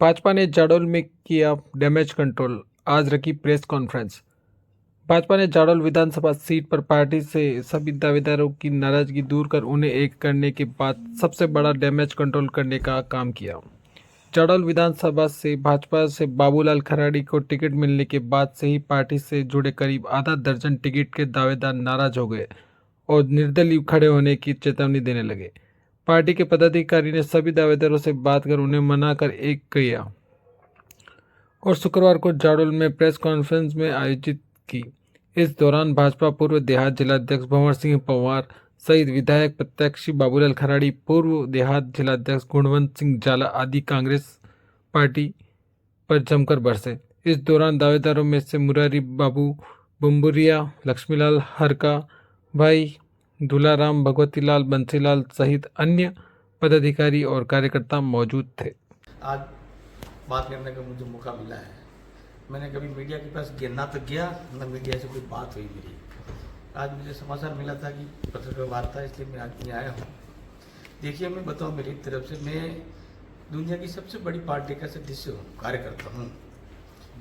भाजपा ने जाडौल में किया डैमेज कंट्रोल, आज रखी प्रेस कॉन्फ्रेंस। भाजपा ने जाडौल विधानसभा सीट पर पार्टी से सभी दावेदारों की नाराजगी दूर कर उन्हें एक करने के बाद सबसे बड़ा डैमेज कंट्रोल करने का काम किया। जाडौल विधानसभा से भाजपा से बाबूलाल खराड़ी को टिकट मिलने के बाद से ही पार्टी से जुड़े करीब आधा दर्जन टिकट के दावेदार नाराज हो गए और निर्दलीय खड़े होने की चेतावनी देने लगे। पार्टी के पदाधिकारी ने सभी दावेदारों से बात कर उन्हें मनाकर एक किया और शुक्रवार को जाडौल में प्रेस कॉन्फ्रेंस में आयोजित की। इस दौरान भाजपा पूर्व देहात जिलाध्यक्ष भंवर सिंह पंवार सहित विधायक प्रत्याशी बाबूलाल खराड़ी, पूर्व देहात जिलाध्यक्ष गुणवंत सिंह जाला आदि कांग्रेस पार्टी पर जमकर बरसे। इस दौरान दावेदारों में से मुरारी बाबू बुम्बुरिया, लक्ष्मीलाल हरका भाई, दुलाराम, भगवतीलाल, बंसीलाल सहित अन्य पदाधिकारी और कार्यकर्ता मौजूद थे। आज बात करने का मुझे मौका मिला है। मैंने कभी मीडिया के पास ना तो गया न मीडिया से कोई बात हुई मेरी। आज मुझे समाचार मिला था कि पत्रकार वार्ता, इसलिए मैं आज आया हूँ। देखिए, मैं बताऊँ, मेरी तरफ से मैं दुनिया की सबसे बड़ी पार्टी का सदस्य हूँ, कार्यकर्ता हूँ,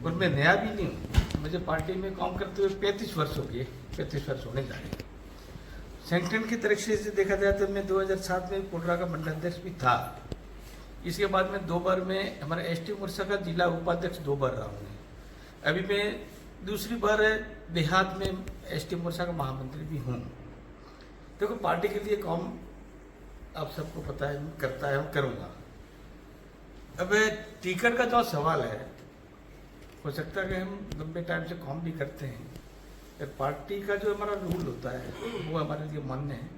और मैं नया भी नहीं हूँ। मुझे पार्टी में काम करते हुए 35 वर्ष हो गए, 35 वर्ष होने जा रहे हैं। संगठन की तरफ से देखा जाए तो मैं 2007 में कोटरा का मंडलाध्यक्ष भी था। इसके बाद में 2 बार मैं हमारे एसटी मोर्चा का जिला उपाध्यक्ष 2 बार रहा हूँ। अभी मैं दूसरी बार देहात में एसटी मोर्चा का महामंत्री भी हूँ। देखो, पार्टी के लिए काम आप सबको पता है करता है और करूँगा। अब टिकट का जो सवाल है, हो सकता है कि हम लंबे टाइम से काम भी करते हैं, पर पार्टी का जो हमारा रूल होता है वो हमारे लिए मान्य है।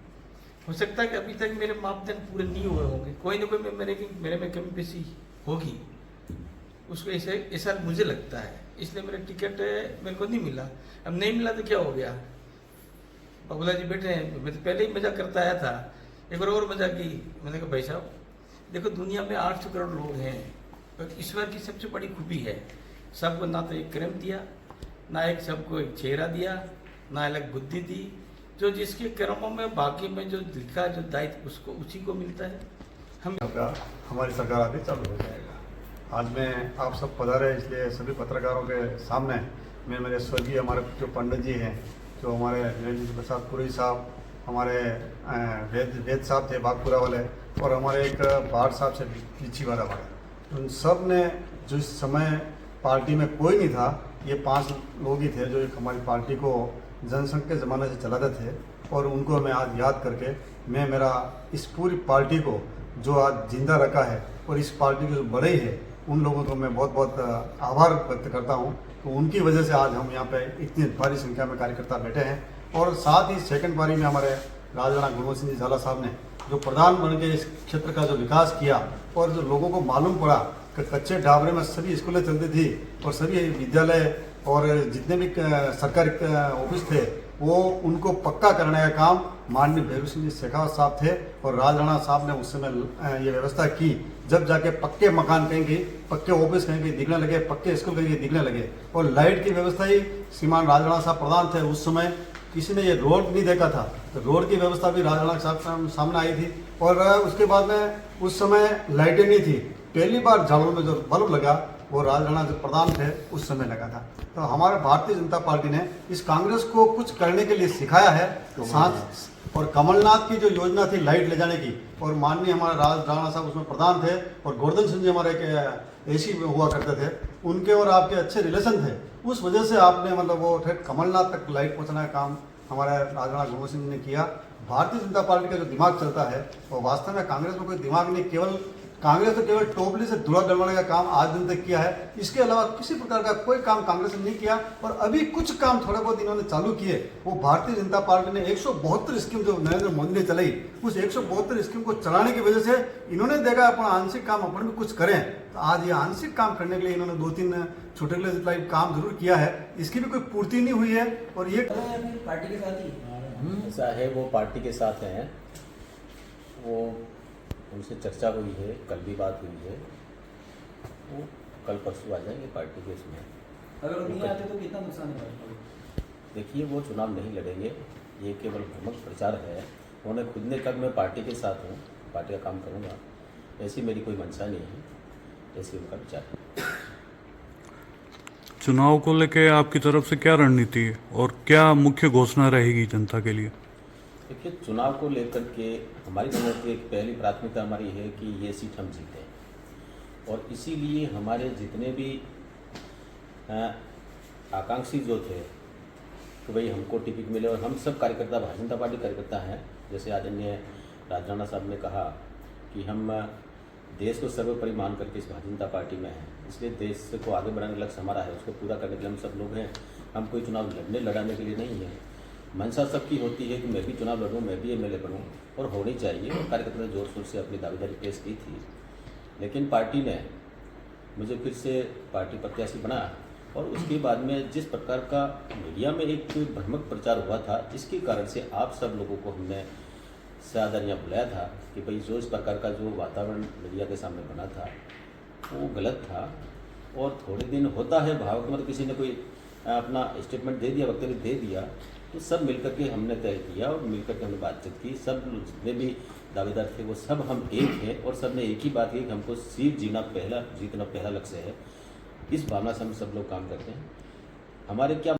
हो सकता है कि अभी तक मेरे मापदंड पूरे नहीं हुए होंगे, कोई ना कोई मेरे में कमी पेशी होगी, उसको ऐसा मुझे लगता है। इसलिए मेरा टिकट मेरे को नहीं मिला। अब नहीं मिला तो क्या हो गया? बाबूला जी बैठे हैं, मैं तो पहले ही मजाक करता आया था, एक बार और मजाक की। मैंने कहा, भाई साहब देखो, दुनिया में 800 करोड़ लोग हैं, और ईश्वर की सबसे बड़ी खूबी है, सबको ना तो एक कर्म दिया, ना एक सबको एक चेहरा दिया, ना अलग बुद्धि दी। जो जिसके कर्मों में भाग्य में जो लिखा, जो दायित्व उसको उसी को मिलता है। हमारी सरकार आगे चालू हो जाएगा। आज मैं आप सब पधारे, इसलिए सभी पत्रकारों के सामने मैं मेरे स्वर्गीय हमारे जो पंडित जी हैं, जो हमारे वीरेंद्र प्रसाद पुरी साहब, हमारे वेद साहब थे बागपुरा वाले, और हमारे एक बाढ़ साहब से पीछीवाड़ा वाले, उन सब ने जो इस समय पार्टी में कोई नहीं था, ये 5 लोग ही थे जो एक हमारी पार्टी को जनसंघ के ज़माने से चलाते थे, और उनको मैं आज याद करके मैं मेरा इस पूरी पार्टी को जो आज जिंदा रखा है और इस पार्टी के जो बड़े है, उन लोगों को मैं बहुत बहुत आभार व्यक्त करता हूं। तो उनकी वजह से आज हम यहाँ पे इतनी भारी संख्या में कार्यकर्ता बैठे हैं। और साथ ही सेकंड पारी में हमारे राजराणा गुणवंत सिंह जी झाला साहब ने जो प्रधान बन के इस क्षेत्र का जो विकास किया, और जो लोगों को मालूम पड़ा कि कच्चे ढाबरे में सभी स्कूलें चलती थी और सभी विद्यालय और जितने भी सरकारी ऑफिस थे, वो उनको पक्का करने का काम माननीय भैरू सिंह जी शेखावत साहब थे, और राजराणा साहब ने उस समय ये व्यवस्था की। जब जाके पक्के मकान कहीं कहीं, पक्के ऑफिस कहीं कहीं दिखने लगे, पक्के स्कूल कहीं कहीं दिखने लगे, और लाइट की व्यवस्था ही श्रीमान राजराणा साहब प्रधान थे उस समय। किसी ने ये रोड नहीं देखा था, तो रोड की व्यवस्था भी राजराणा साहब सामने आई थी। और उसके बाद में उस समय लाइटें नहीं थी, पहली बार झाड़ू में जो बल्ब लगा वो राजराणा जो प्रधान थे उस समय लगा था। तो हमारे भारतीय जनता पार्टी ने इस कांग्रेस को कुछ करने के लिए सिखाया है साथ। और कमलनाथ की जो योजना थी लाइट ले जाने की, और माननीय हमारे राजराणा साहब उसमें प्रधान थे, और गोवर्धन सिंह जी हमारे एक एसी हुआ करते थे, उनके और आपके अच्छे रिलेशन थे। उस वजह से आपने मतलब वो ठेठ कमलनाथ तक लाइट पहुँचाने का काम हमारे राजराणा गुणवंत सिंह ने किया। भारतीय जनता पार्टी का जो दिमाग चलता है वो वास्तव में कांग्रेस में कोई दिमाग नहीं, केवल कांग्रेस तो केवल टोपली से धुआं डलवाने का काम आज दिन तक किया है। इसके अलावा किसी प्रकार का कोई काम कांग्रेस ने नहीं किया। और अभी कुछ काम थोड़े बहुत इन्होंने चालू किए, वो भारतीय जनता पार्टी ने 172 स्कीम जो नरेंद्र मोदी ने चलाई, उस 172 स्कीम को चलाने की वजह से इन्होंने देखा अपना आंशिक काम अपन भी कुछ करें। तो आज ये आंशिक काम करने के लिए इन्होंने 2-3 छोटे काम जरूर किया है, इसकी भी कोई पूर्ति नहीं हुई है। और ये पार्टी के साथ ही ऐसा है, वो पार्टी के साथ हैं, वो उनसे चर्चा हुई है, कल भी बात हुई है, वो कल परसों आ जाएंगे पार्टी के इसमें। अगर नहीं आते तो कितना नुकसान है? देखिए, वो चुनाव नहीं लड़ेंगे, ये केवल भ्रमक प्रचार है। उन्होंने खुद ने कहा मैं पार्टी के साथ हूँ, पार्टी का काम करूँगा, ऐसी मेरी कोई मंशा नहीं है। ऐसे उनका विचार है। चुनाव को लेके आपकी तरफ से क्या रणनीति है और क्या मुख्य घोषणा रहेगी जनता के लिए? देखिए, चुनाव को लेकर के हमारी रणनीति एक पहली प्राथमिकता हमारी है कि ये सीट हम जीतें, और इसीलिए हमारे जितने भी आकांक्षी जो थे कि भाई हमको टिकट मिले, और हम सब कार्यकर्ता भारतीय जनता पार्टी कार्यकर्ता हैं। जैसे आदरणीय राजनाना साहब ने कहा कि हम देश को सर्वोपरि मान करके इस भारतीय जनता पार्टी में हैं, इसलिए देश को आगे बढ़ाने का लक्ष्य हमारा है, उसको पूरा करने के लिए हम सब लोग हैं। हम कोई चुनाव लड़ाने के लिए नहीं है। मंशा सबकी होती है कि मैं भी चुनाव लड़ूं, मैं भी एमएलए बनूं, और होनी चाहिए। और कार्यकर्ता ने जोर शोर से अपनी दावेदारी पेश की थी, लेकिन पार्टी ने मुझे फिर से पार्टी प्रत्याशी बनाया। और उसके बाद में जिस प्रकार का मीडिया में एक भ्रामक प्रचार हुआ था, इसके कारण से आप सब लोगों को हमने सावधानियाँ बुलाया था कि भाई जो इस प्रकार का जो वातावरण मीडिया के सामने बना था वो गलत था। और थोड़े दिन होता है भावुक, मतलब किसी ने कोई अपना स्टेटमेंट दे दिया, वक्तव्य दे दिया, तो सब मिलकर के हमने तय किया और मिलकर के हमने बातचीत की। सब जितने भी दावेदार थे वो सब हम एक हैं, और सब ने एक ही बात की कि हमको सीट जीतना पहला लक्ष्य है। इस भावना से हम सब लोग काम करते हैं। हमारे क्या